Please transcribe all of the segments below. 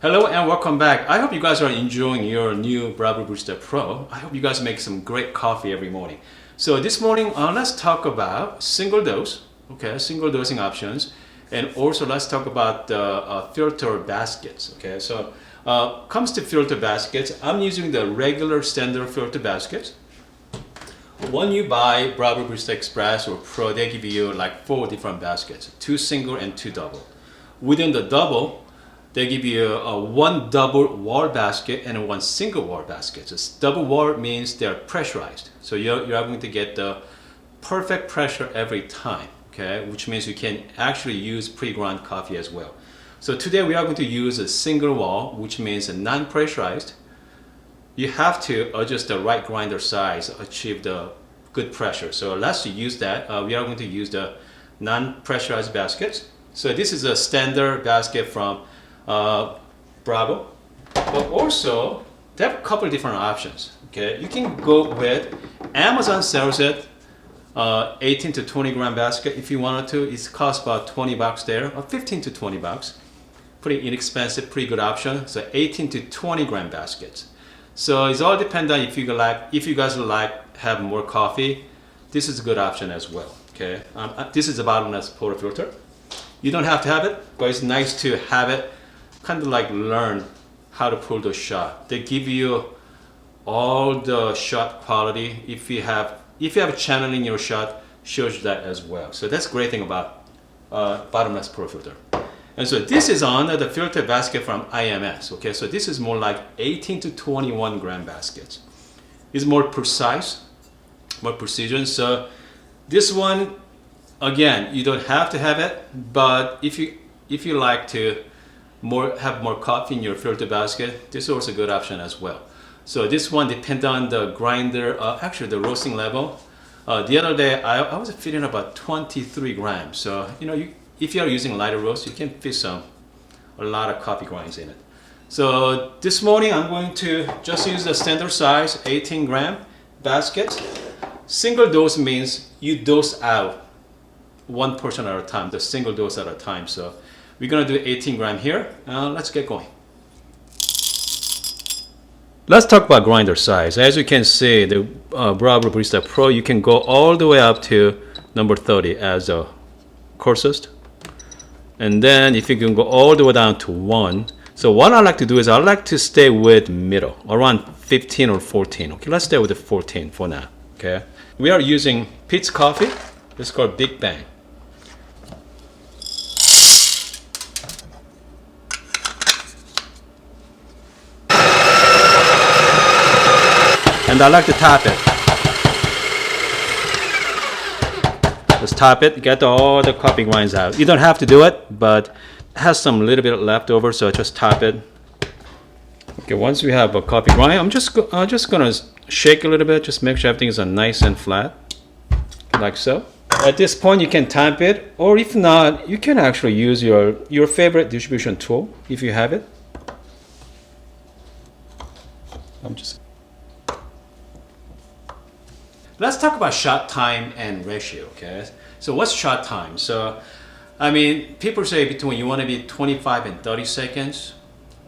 Hello and welcome back. I hope you guys are enjoying your new Breville Barista Pro. I hope you guys make some great coffee every morning. So this morning, let's talk about single dose, okay, single dosing options, and also let's talk about the filter baskets, okay. So comes to filter baskets, I'm using the regular standard filter baskets. When you buy Breville Barista Espresso or Pro, they give you like 4 different baskets, 2 single and 2 double. Within the double, they give you one double wall basket and one single wall basket. So double wall means they're pressurized. So you're going to get the perfect pressure every time, okay? Which means you can actually use pre-ground coffee as well. So today we are going to use a single wall, which means a non-pressurized. You have to adjust the right grinder size, achieve the good pressure. So let's use that. We are going to use the non-pressurized baskets. So this is a standard basket from Breville, but also they have a couple different options. Okay, you can go with Amazon sells it 18 to 20 gram basket if you wanted to. It costs about $20 there, or 15 to 20 bucks. Pretty inexpensive, pretty good option. So 18 to 20 gram baskets. So it's all dependent on if you guys like have more coffee. This is a good option as well. Okay, this is a bottomless portafilter. You don't have to have it, but it's nice to have it. Kind of like learn how to pull the shot. They give you all the shot quality. If you have a channel in your shot, shows you that as well. So that's a great thing about bottomless portafilter. And so this is on the filter basket from IMS. Okay, so this is more like 18 to 21 gram baskets. It's more precise, more precision. So this one, again, you don't have to have it, but if you like to have more coffee in your filter basket, this is also a good option as well. So this one depends on the grinder, actually the roasting level. The other day I was feeding about 23 grams. So if you are using lighter roast, you can fit a lot of coffee grinds in it. So this morning I'm going to just use the standard size 18 gram basket. Single dose means you dose out one portion at a time, the single dose at a time. So we're gonna do 18 gram here. Let's get going. Let's talk about grinder size. As you can see, the Breville Barista Pro, you can go all the way up to number 30 as the coarsest. And then if you can go all the way down to 1. So what I like to do is I like to stay with middle, around 15 or 14. Okay, let's stay with the 14 for now. Okay, we are using Pete's coffee. It's called Big Bang. And I like to top it. Just top it, get all the coffee grinds out. You don't have to do it, but it has some little bit left over, so just top it. Okay, once we have a coffee grind, I'm just gonna shake a little bit, just make sure everything is nice and flat, like so. At this point, you can tamp it, or if not, you can actually use your favorite distribution tool if you have it. Let's talk about shot time and ratio, okay? So what's shot time? So, I mean, people say you want to be 25 and 30 seconds,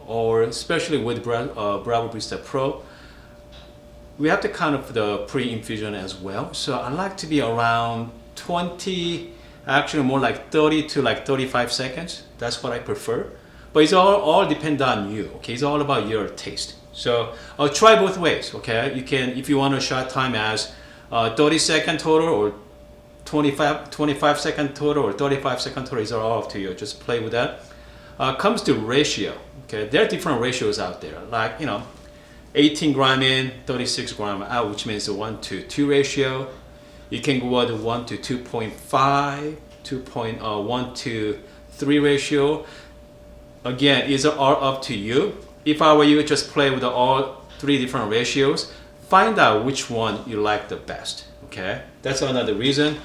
or especially with Breville Barista Pro, we have to count of the pre-infusion as well. So I like to be around 20, actually more like 30 to like 35 seconds. That's what I prefer. But it's all depend on you, okay? It's all about your taste. So I'll try both ways, okay? You can, if you want a shot time as 30 second total or 25 second total or 35 second total, is all up to you. Just play with that. Comes to ratio, okay? There are different ratios out there, like 18 gram in, 36 gram out, which means a 1:2 ratio. You can go with 1 to 2.5, 1:3 ratio. Again, it's all up to you. If I were you, just play with all 3 different ratios. Find out which one you like the best, okay? That's another reason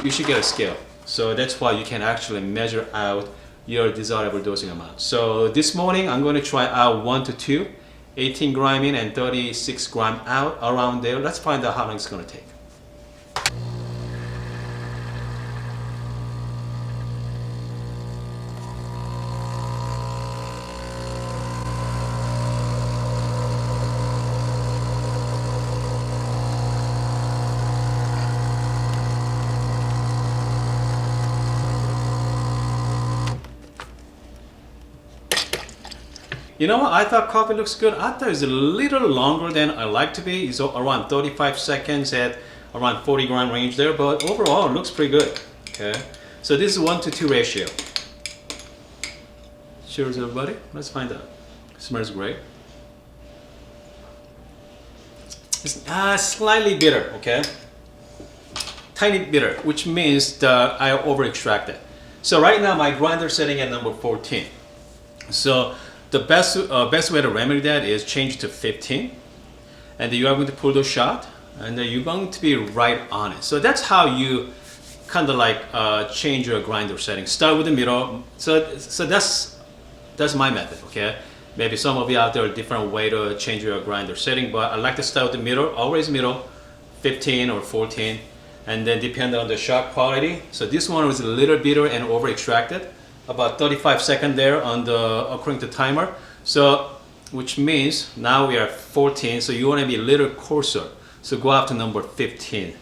you should get a scale. So that's why you can actually measure out your desirable dosing amount. So this morning, I'm going to try out 1 to 2, 18 gram in and 36 gram out, around there. Let's find out how long it's going to take. You know what? I thought coffee looks good. I thought it's a little longer than I like to be. It's around 35 seconds at around 40 gram range there, but overall it looks pretty good. Okay, so this is 1:2 ratio. Cheers, everybody. Let's find out. Smells great. It's slightly bitter, okay? Tiny bitter, which means that I over extracted. So right now my grinder setting at number 14. So the best way to remedy that is change to 15, and then you are going to pull the shot, and then you're going to be right on it. So that's how you kind of like change your grinder setting. Start with the middle. So that's my method, okay? Maybe some of you out there a different way to change your grinder setting, but I like to start with the middle, always middle, 15 or 14, and then depend on the shot quality. So this one was a little bitter and over extracted, about 35 seconds there on the according to timer. So which means now we are 14, so you want to be a little coarser. So go up to number 15,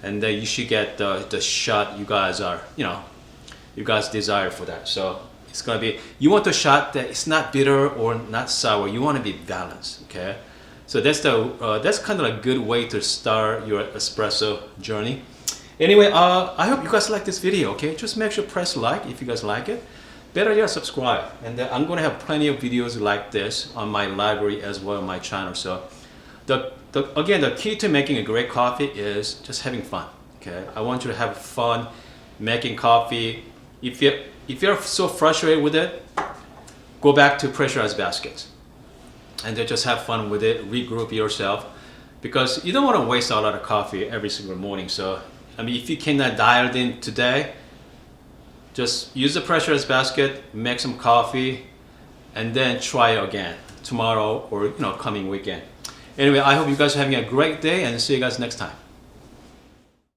and then you should get the shot you guys desire for that. So it's gonna be, you want a shot that it's not bitter or not sour. You want to be balanced, okay? So that's kind of a good way to start your espresso journey. Anyway, I hope you guys like this video, okay? Just make sure press like if you guys like it. Better yet, subscribe. And I'm gonna have plenty of videos like this on my library as well on my channel. So again, the key to making a great coffee is just having fun, okay? I want you to have fun making coffee. If you're so frustrated with it, go back to pressurized baskets and then just have fun with it, regroup yourself, because you don't want to waste a lot of coffee every single morning. So, I mean, if you cannot dial it in today, just use the pressurized basket, make some coffee, and then try it again tomorrow or coming weekend. Anyway, I hope you guys are having a great day, and see you guys next time.